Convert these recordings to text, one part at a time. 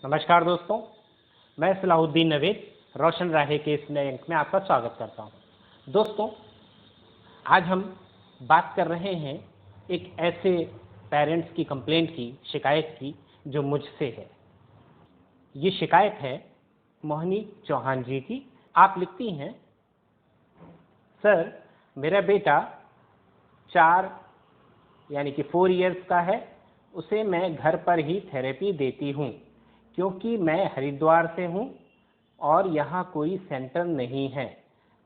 नमस्कार दोस्तों, मैं सलाहुद्दीन नवीद रोशन राहे के इस नए अंक में आपका स्वागत करता हूं। दोस्तों, आज हम बात कर रहे हैं एक ऐसे पेरेंट्स की कंप्लेंट की, शिकायत की, जो मुझसे है। ये शिकायत है मोहिनी चौहान जी की। आप लिखती हैं, सर मेरा बेटा 4 यानी कि 4 इयर्स का है। उसे मैं घर पर ही थेरेपी देती हूँ क्योंकि मैं हरिद्वार से हूँ और यहाँ कोई सेंटर नहीं है।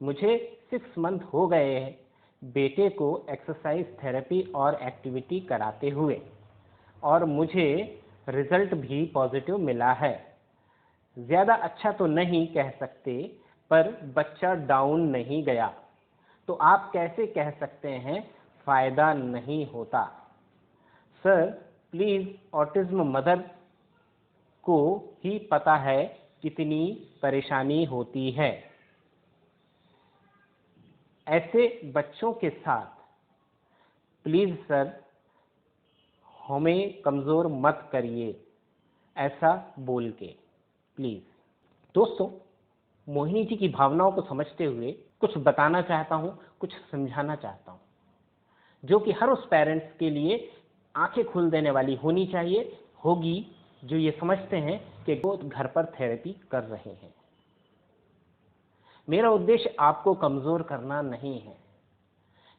मुझे 6 मंथ हो गए हैं बेटे को एक्सरसाइज थेरेपी और एक्टिविटी कराते हुए और मुझे रिजल्ट भी पॉजिटिव मिला है। ज़्यादा अच्छा तो नहीं कह सकते, पर बच्चा डाउन नहीं गया। तो आप कैसे कह सकते हैं फ़ायदा नहीं होता? सर प्लीज़, ऑटिज्म मदर को ही पता है कितनी परेशानी होती है। ऐसे बच्चों के साथ प्लीज़ सर हमें कमज़ोर मत करिए, ऐसा बोल के प्लीज़। दोस्तों, मोहिनी जी की भावनाओं को समझते हुए कुछ बताना चाहता हूँ, कुछ समझाना चाहता हूँ, जो कि हर उस पेरेंट्स के लिए आंखें खोल देने वाली होनी चाहिए, होगी, जो ये समझते हैं कि वो घर पर थेरेपी कर रहे हैं। मेरा उद्देश्य आपको कमज़ोर करना नहीं है।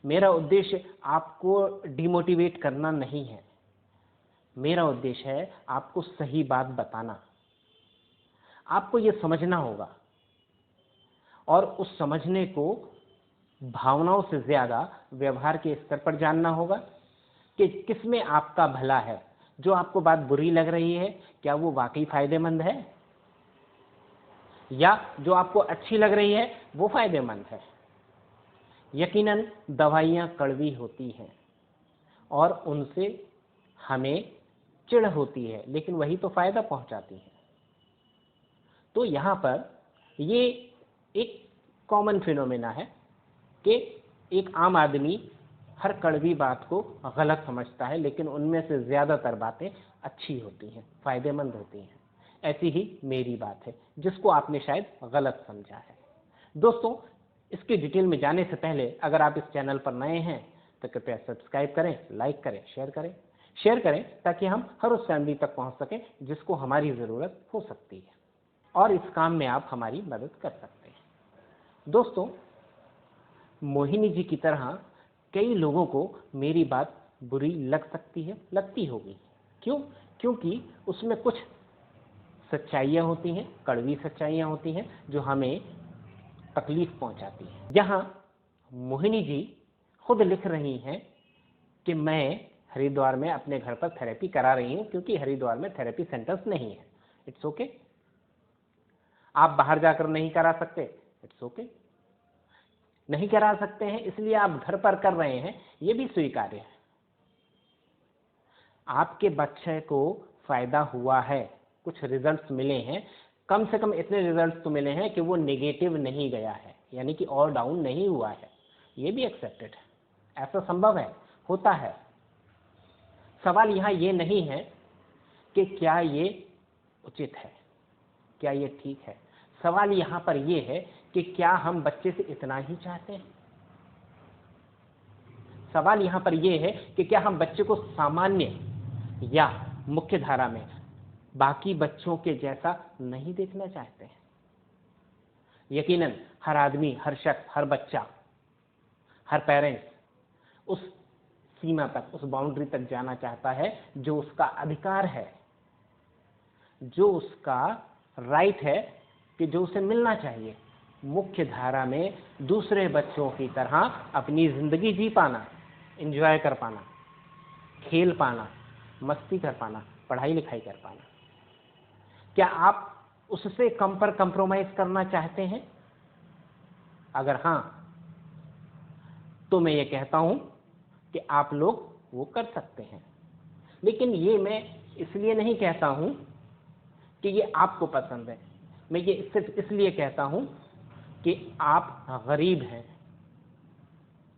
मेरा उद्देश्य आपको डिमोटिवेट करना नहीं है। मेरा उद्देश्य है आपको सही बात बताना। आपको ये समझना होगा और उस समझने को भावनाओं से ज़्यादा व्यवहार के स्तर पर जानना होगा कि किसमें आपका भला है। जो आपको बात बुरी लग रही है, क्या वो वाकई फ़ायदेमंद है, या जो आपको अच्छी लग रही है वो फ़ायदेमंद है। यकीनन दवाइयाँ कड़वी होती हैं और उनसे हमें चिढ़ होती है, लेकिन वही तो फ़ायदा पहुंचाती हैं। तो यहाँ पर ये एक कॉमन फिनोमेना है कि एक आम आदमी हर कड़वी बात को गलत समझता है, लेकिन उनमें से ज़्यादातर बातें अच्छी होती हैं, फ़ायदेमंद होती हैं। ऐसी ही मेरी बात है, जिसको आपने शायद गलत समझा है। दोस्तों, इसकी डिटेल में जाने से पहले अगर आप इस चैनल पर नए हैं तो कृपया सब्सक्राइब करें, लाइक करें, शेयर करें ताकि हम हर उस फैमिली तक पहुंच सकें जिसको हमारी ज़रूरत हो सकती है, और इस काम में आप हमारी मदद कर सकते हैं। दोस्तों, मोहिनी जी की तरह कई लोगों को मेरी बात बुरी लग सकती है, लगती होगी। क्यों? क्योंकि उसमें कुछ सच्चाइयाँ होती हैं, कड़वी सच्चाइयाँ होती हैं, जो हमें तकलीफ पहुंचाती हैं। यहाँ मोहिनी जी खुद लिख रही हैं कि मैं हरिद्वार में अपने घर पर थेरेपी करा रही हूँ क्योंकि हरिद्वार में थेरेपी सेंटर्स नहीं है। It's okay. आप बाहर जाकर नहीं करा सकते, इट्स ओके। नहीं करा सकते हैं इसलिए आप घर पर कर रहे हैं, ये भी स्वीकार्य है। आपके बच्चे को फायदा हुआ है, कुछ रिजल्ट्स मिले हैं, कम से कम इतने रिजल्ट्स तो मिले हैं कि वो नेगेटिव नहीं गया है, यानी कि और डाउन नहीं हुआ है। ये भी एक्सेप्टेड है, ऐसा संभव है, होता है। सवाल यहाँ ये नहीं है कि क्या ये उचित है, क्या ये ठीक है। सवाल यहाँ पर ये है कि क्या हम बच्चे से इतना ही चाहते हैं। सवाल यहाँ पर ये है कि क्या हम बच्चे को सामान्य या मुख्य धारा में बाकी बच्चों के जैसा नहीं देखना चाहते हैं। यकीनन हर आदमी, हर शख्स, हर बच्चा, हर पेरेंट्स उस सीमा तक, उस बाउंड्री तक जाना चाहता है जो उसका अधिकार है, जो उसका राइट है, कि जो उसे मिलना चाहिए। मुख्य धारा में दूसरे बच्चों की तरह अपनी जिंदगी जी पाना, एंजॉय कर पाना, खेल पाना, मस्ती कर पाना, पढ़ाई लिखाई कर पाना। क्या आप उससे कम पर कंप्रोमाइज करना चाहते हैं? अगर हां, तो मैं ये कहता हूं कि आप लोग वो कर सकते हैं। लेकिन ये मैं इसलिए नहीं कहता हूं कि ये आपको पसंद है। मैं ये सिर्फ इसलिए कहता हूं कि आप गरीब हैं,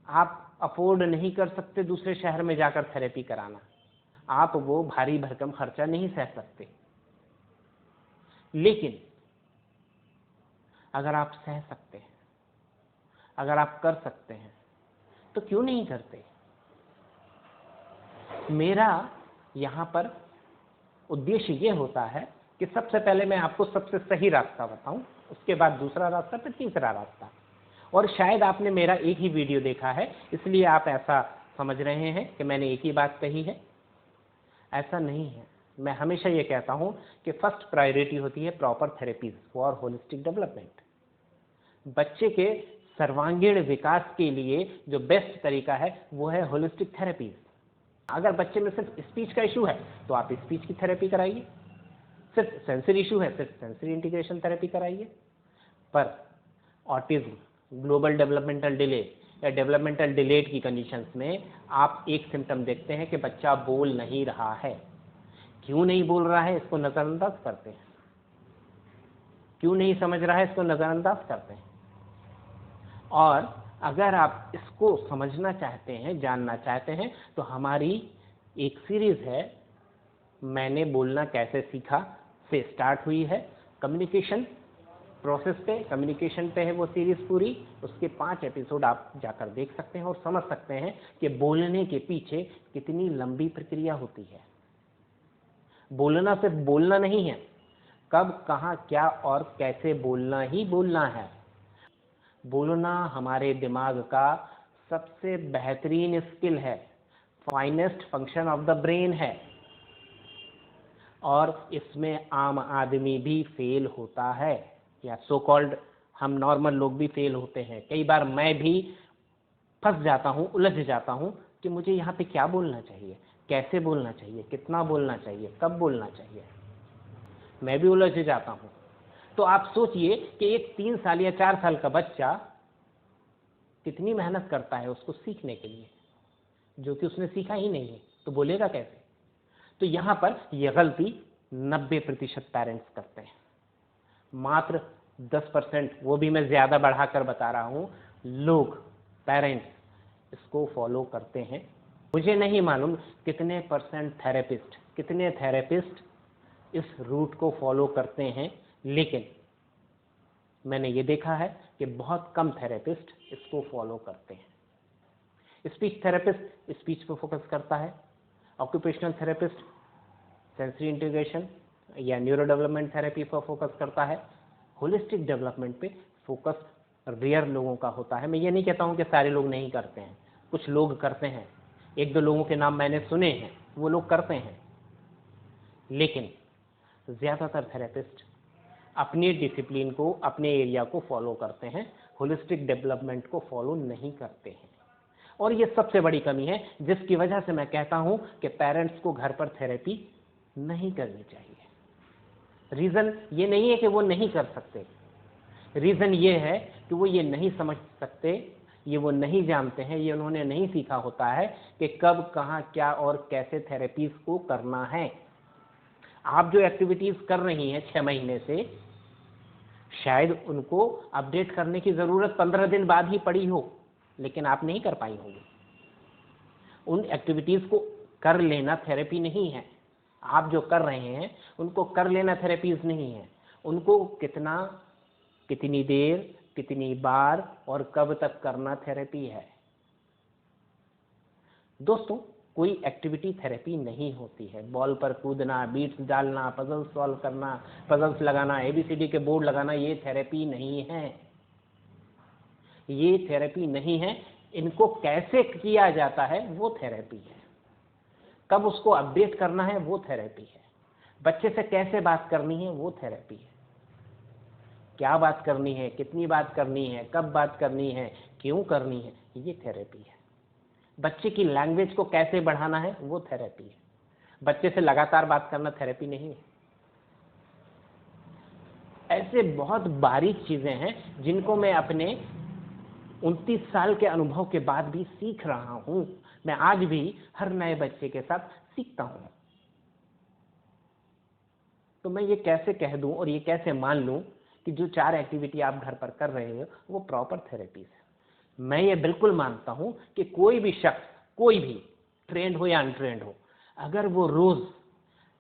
आप अफोर्ड नहीं कर सकते दूसरे शहर में जाकर थेरेपी कराना, आप वो भारी भरकम खर्चा नहीं सह सकते। लेकिन अगर आप सह सकते हैं, अगर आप कर सकते हैं, तो क्यों नहीं करते? मेरा यहाँ पर उद्देश्य ये होता है कि सबसे पहले मैं आपको सबसे सही रास्ता बताऊं, उसके बाद दूसरा रास्ता, फिर तीसरा रास्ता। और शायद आपने मेरा एक ही वीडियो देखा है, इसलिए आप ऐसा समझ रहे हैं कि मैंने एक ही बात कही है। ऐसा नहीं है। मैं हमेशा ये कहता हूं कि फर्स्ट प्रायोरिटी होती है proper therapies for holistic development. बच्चे के सर्वांगीण विकास के लिए जो बेस्ट तरीका है वो है होलिस्टिक थेरेपीज। अगर बच्चे में सिर्फ स्पीच का इशू है तो आप स्पीच की थेरेपी कराइए, सिर्फ सेंसरी इशू है सिर्फ सेंसरी इंटीग्रेशन थेरेपी कराइए। पर ऑटिज्म, ग्लोबल डेवलपमेंटल डिले या डेवलपमेंटल डिलेड की कंडीशंस में आप एक सिम्टम देखते हैं कि बच्चा बोल नहीं रहा है। क्यों नहीं बोल रहा है, इसको नजरअंदाज करते हैं। क्यों नहीं समझ रहा है, इसको नजरअंदाज करते हैं। और अगर आप इसको समझना चाहते हैं, जानना चाहते हैं, तो हमारी एक सीरीज है मैंने बोलना कैसे सीखा से स्टार्ट हुई है। कम्युनिकेशन प्रोसेस पे, कम्युनिकेशन पे है वो सीरीज पूरी। उसके 5 एपिसोड आप जाकर देख सकते हैं और समझ सकते हैं कि बोलने के पीछे कितनी लंबी प्रक्रिया होती है। बोलना सिर्फ बोलना नहीं है, कब, कहाँ, क्या और कैसे बोलना ही बोलना है। बोलना हमारे दिमाग का सबसे बेहतरीन स्किल है, finest function of the brain है, और इसमें आम आदमी भी फेल होता है, या सो कॉल्ड हम नॉर्मल लोग भी फेल होते हैं। कई बार मैं भी फंस जाता हूँ, उलझ जाता हूँ कि मुझे यहाँ पे क्या बोलना चाहिए, कैसे बोलना चाहिए, कितना बोलना चाहिए, कब बोलना चाहिए। मैं भी उलझ जाता हूँ। तो आप सोचिए कि एक 3 साल या 4 साल का बच्चा कितनी मेहनत करता है उसको सीखने के लिए, जो कि उसने सीखा ही नहीं है, तो बोलेगा कैसे? तो यहाँ पर यह गलती 90% पेरेंट्स करते हैं। मात्र 10%, वो भी मैं ज़्यादा बढ़ाकर बता रहा हूँ, लोग, पेरेंट्स इसको फॉलो करते हैं। मुझे नहीं मालूम कितने परसेंट थेरेपिस्ट, कितने थेरेपिस्ट इस रूट को फॉलो करते हैं, लेकिन मैंने ये देखा है कि बहुत कम थेरेपिस्ट इसको फॉलो करते हैं। स्पीच थेरेपिस्ट स्पीच पर फोकस करता है, ऑक्यूपेशनल थेरेपिस्ट सेंसरी इंटीग्रेशन या न्यूरो डेवलपमेंट थेरेपी पर फोकस करता है। होलिस्टिक डेवलपमेंट पे फोकस रेयर लोगों का होता है। मैं ये नहीं कहता हूँ कि सारे लोग नहीं करते हैं, कुछ लोग करते हैं, 1-2 लोगों के नाम मैंने सुने हैं, वो लोग करते हैं, लेकिन ज़्यादातर थेरेपिस्ट अपने डिसिप्लिन को, अपने एरिया को फॉलो करते हैं, होलिस्टिक डेवलपमेंट को फॉलो नहीं करते हैं। और ये सबसे बड़ी कमी है जिसकी वजह से मैं कहता हूं कि पेरेंट्स को घर पर थेरेपी नहीं करनी चाहिए। रीज़न ये नहीं है कि वो नहीं कर सकते, रीज़न ये है कि वो ये नहीं समझ सकते, ये वो नहीं जानते हैं, ये उन्होंने नहीं सीखा होता है कि कब, कहाँ, क्या और कैसे थेरेपीज को करना है। आप जो एक्टिविटीज़ कर रही हैं 6 महीने से, शायद उनको अपडेट करने की ज़रूरत 15 दिन बाद ही पड़ी हो, लेकिन आप नहीं कर पाई होंगी। उन एक्टिविटीज़ को कर लेना थेरेपी नहीं है। आप जो कर रहे हैं उनको कर लेना थेरेपीज नहीं है। उनको कितना, कितनी देर, कितनी बार और कब तक करना थेरेपी है। दोस्तों, कोई एक्टिविटी थेरेपी नहीं होती है। बॉल पर कूदना, बीट्स डालना, पजल्स सॉल्व करना, पजल्स लगाना, ABCD के बोर्ड लगाना, ये थेरेपी नहीं है। ये थेरेपी नहीं है। इनको कैसे किया जाता है वो थेरेपी है। कब उसको अपडेट करना है वो थेरेपी है। बच्चे से कैसे बात करनी है वो थेरेपी है। क्या बात करनी है, कितनी बात करनी है, कब बात करनी है, क्यों करनी है, ये थेरेपी है। बच्चे की लैंग्वेज को कैसे बढ़ाना है वो थेरेपी है। बच्चे से लगातार बात करना थेरेपी नहीं है। ऐसे बहुत बारीक चीजें हैं जिनको मैं अपने 29 साल के अनुभव के बाद भी सीख रहा हूं। मैं आज भी हर नए बच्चे के साथ सीखता हूं। तो मैं ये कैसे कह दूं और ये कैसे मान लूं कि जो 4 एक्टिविटी आप घर पर कर रहे हो वो प्रॉपर थेरेपीज है। मैं ये बिल्कुल मानता हूं कि कोई भी शख्स, कोई भी ट्रेंड हो या अनट्रेंड हो, अगर वो रोज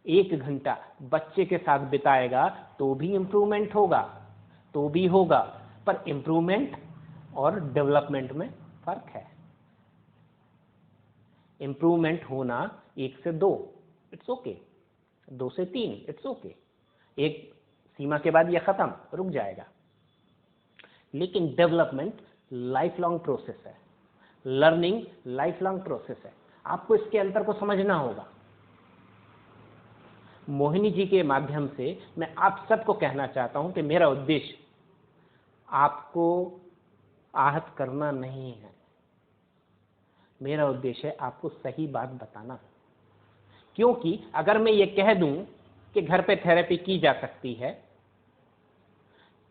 1 घंटा बच्चे के साथ बिताएगा तो भी इम्प्रूवमेंट होगा, तो भी होगा, पर इम्प्रूवमेंट और डेवलपमेंट में फर्क है। इम्प्रूवमेंट होना 1 से 2 इट्स ओके, 2 से 3 इट्स ओके, एक सीमा के बाद यह खत्म, रुक जाएगा। लेकिन डेवलपमेंट लाइफ लॉन्ग प्रोसेस है, लर्निंग लाइफ लॉन्ग प्रोसेस है। आपको इसके अंतर को समझना होगा। मोहिनी जी के माध्यम से मैं आप सबको कहना चाहता हूं कि मेरा उद्देश्य आपको आहत करना नहीं है, मेरा उद्देश्य है आपको सही बात बताना। क्योंकि अगर मैं ये कह दूं कि घर पे थेरेपी की जा सकती है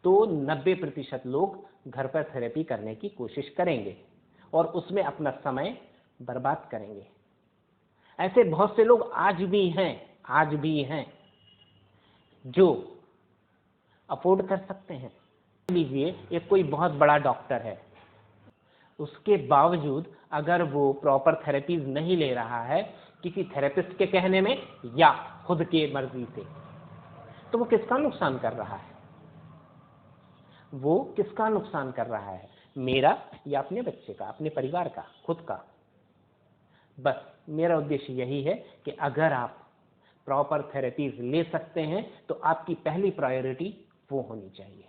तो 90% लोग घर पर थेरेपी करने की कोशिश करेंगे और उसमें अपना समय बर्बाद करेंगे। ऐसे बहुत से लोग आज भी हैं जो अफोर्ड कर सकते हैं। लीजिए एक कोई बहुत बड़ा डॉक्टर है, उसके बावजूद अगर वो प्रॉपर थेरेपीज नहीं ले रहा है किसी थेरेपिस्ट के कहने में या खुद के मर्जी से, तो वो किसका नुकसान कर रहा है? वो किसका नुकसान कर रहा है? मेरा या अपने बच्चे का, अपने परिवार का, खुद का? बस मेरा उद्देश्य यही है कि अगर आप प्रॉपर थेरेपीज ले सकते हैं तो आपकी पहली प्रायोरिटी वो होनी चाहिए।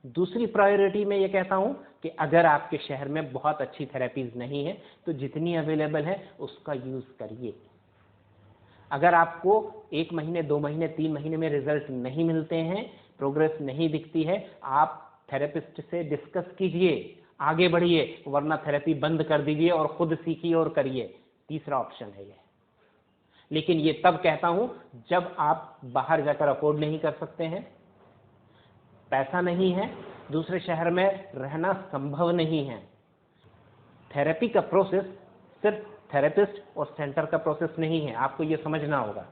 दूसरी प्रायोरिटी मैं ये कहता हूं कि अगर आपके शहर में बहुत अच्छी थेरेपीज नहीं है तो जितनी अवेलेबल है उसका यूज करिए। अगर आपको 1 महीने, 2 महीने, 3 महीने में रिजल्ट नहीं मिलते हैं, प्रोग्रेस नहीं दिखती है, आप थेरेपिस्ट से डिस्कस कीजिए, आगे बढ़िए, वरना थेरेपी बंद कर दीजिए और खुद सीखिए और करिए। तीसरा ऑप्शन है ये। लेकिन ये तब कहता हूं जब आप बाहर जाकर अफोर्ड नहीं कर सकते हैं, पैसा नहीं है, दूसरे शहर में रहना संभव नहीं है। थेरेपी का प्रोसेस सिर्फ थेरेपिस्ट और सेंटर का प्रोसेस नहीं है, आपको ये समझना होगा।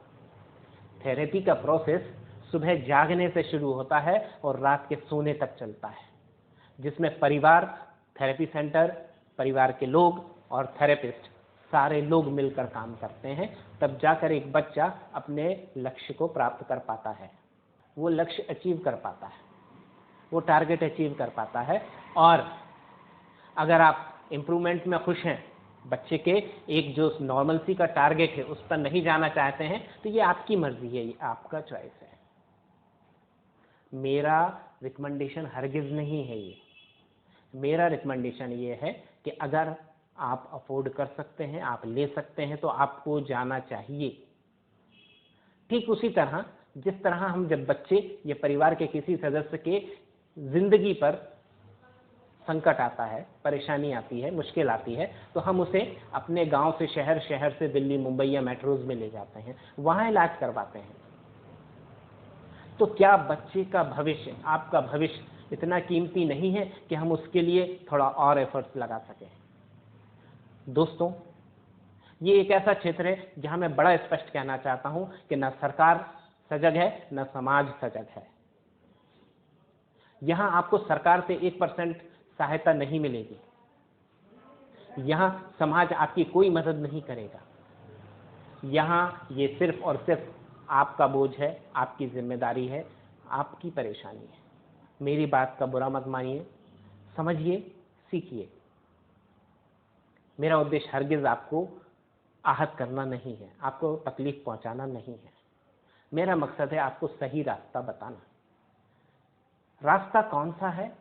थेरेपी का प्रोसेस सुबह जागने से शुरू होता है और रात के सोने तक चलता है, जिसमें परिवार, थेरेपी सेंटर, परिवार के लोग और थेरेपिस्ट सारे लोग मिलकर काम करते हैं। तब जाकर एक बच्चा अपने लक्ष्य को प्राप्त कर पाता है, वो लक्ष्य अचीव कर पाता है, वो टारगेट अचीव कर पाता है। और अगर आप इम्प्रूवमेंट में खुश हैं, बच्चे के एक जो नॉर्मलसी का टारगेट है उस पर नहीं जाना चाहते हैं, तो ये आपकी मर्जी है, ये आपका चॉइस है। मेरा रिकमेंडेशन हरगिज नहीं है ये। मेरा रिकमेंडेशन ये है कि अगर आप अफोर्ड कर सकते हैं, आप ले सकते हैं, तो आपको जाना चाहिए। ठीक उसी तरह जिस तरह हम जब बच्चे या परिवार के किसी सदस्य के जिंदगी पर संकट आता है, परेशानी आती है, मुश्किल आती है, तो हम उसे अपने गांव से शहर, शहर से दिल्ली, मुंबई या मेट्रोज में ले जाते हैं, वहां इलाज करवाते हैं। तो क्या बच्चे का भविष्य, आपका भविष्य इतना कीमती नहीं है कि हम उसके लिए थोड़ा और एफर्ट्स लगा सकें? दोस्तों, ये एक ऐसा क्षेत्र है जहां मैं बड़ा स्पष्ट कहना चाहता हूं कि न सरकार सजग है, न समाज सजग है। यहां आपको सरकार से 1% सहायता नहीं मिलेगी, यहां समाज आपकी कोई मदद नहीं करेगा। यहां ये सिर्फ और सिर्फ आपका बोझ है, आपकी जिम्मेदारी है, आपकी परेशानी है। मेरी बात का बुरा मत मानिए, समझिए, सीखिए। मेरा उद्देश्य हरगिज आपको आहत करना नहीं है, आपको तकलीफ पहुंचाना नहीं है। मेरा मकसद है आपको सही रास्ता बताना। रास्ता कौन सा है,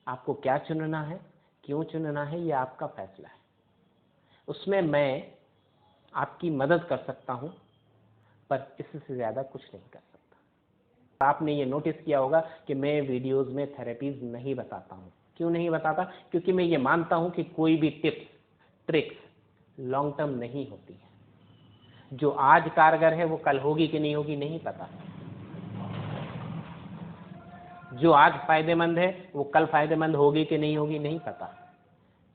आपको क्या चुनना है, क्यों चुनना है, यह आपका फैसला है। उसमें मैं आपकी मदद कर सकता हूं, पर इससे ज्यादा कुछ नहीं कर सकता। आपने ये नोटिस किया होगा कि मैं वीडियोस में थेरेपीज नहीं बताता हूं। क्यों नहीं बताता? क्योंकि मैं ये मानता हूं कि कोई भी टिप्स, ट्रिक्स लॉन्ग टर्म नहीं होती है। जो आज कारगर है वो कल होगी कि नहीं होगी नहीं पता। जो आज फायदेमंद है वो कल फायदेमंद होगी कि नहीं होगी नहीं पता।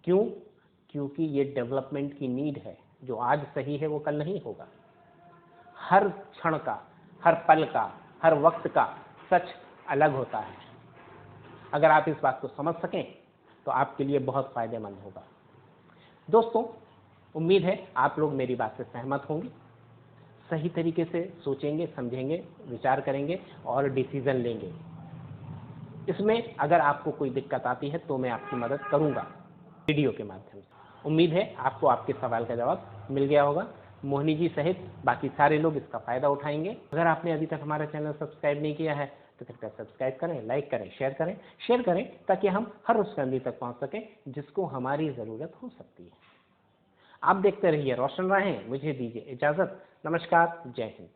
क्यों? क्योंकि ये डेवलपमेंट की नीड है। जो आज सही है वो कल नहीं होगा। हर क्षण का, हर पल का, हर वक्त का सच अलग होता है। अगर आप इस बात को समझ सकें तो आपके लिए बहुत फायदेमंद होगा। दोस्तों, उम्मीद है आप लोग मेरी बात से सहमत होंगे। सही तरीके से सोचेंगे, समझेंगे, विचार करेंगे और डिसीजन लेंगे। इसमें अगर आपको कोई दिक्कत आती है तो मैं आपकी मदद करूंगा वीडियो के माध्यम से। उम्मीद है आपको आपके सवाल का जवाब मिल गया होगा। मोहिनी जी सहित बाकी सारे लोग इसका फायदा उठाएंगे। अगर आपने अभी तक हमारा चैनल सब्सक्राइब नहीं किया है तो कृपया सब्सक्राइब करें, लाइक करें, शेयर करें ताकि हम हर उस फैमिली तक पहुंच सकें जिसको हमारी ज़रूरत हो सकती है। आप देखते रहिए रोशन राहें। मुझे दीजिए इजाज़त। नमस्कार, जय हिंद।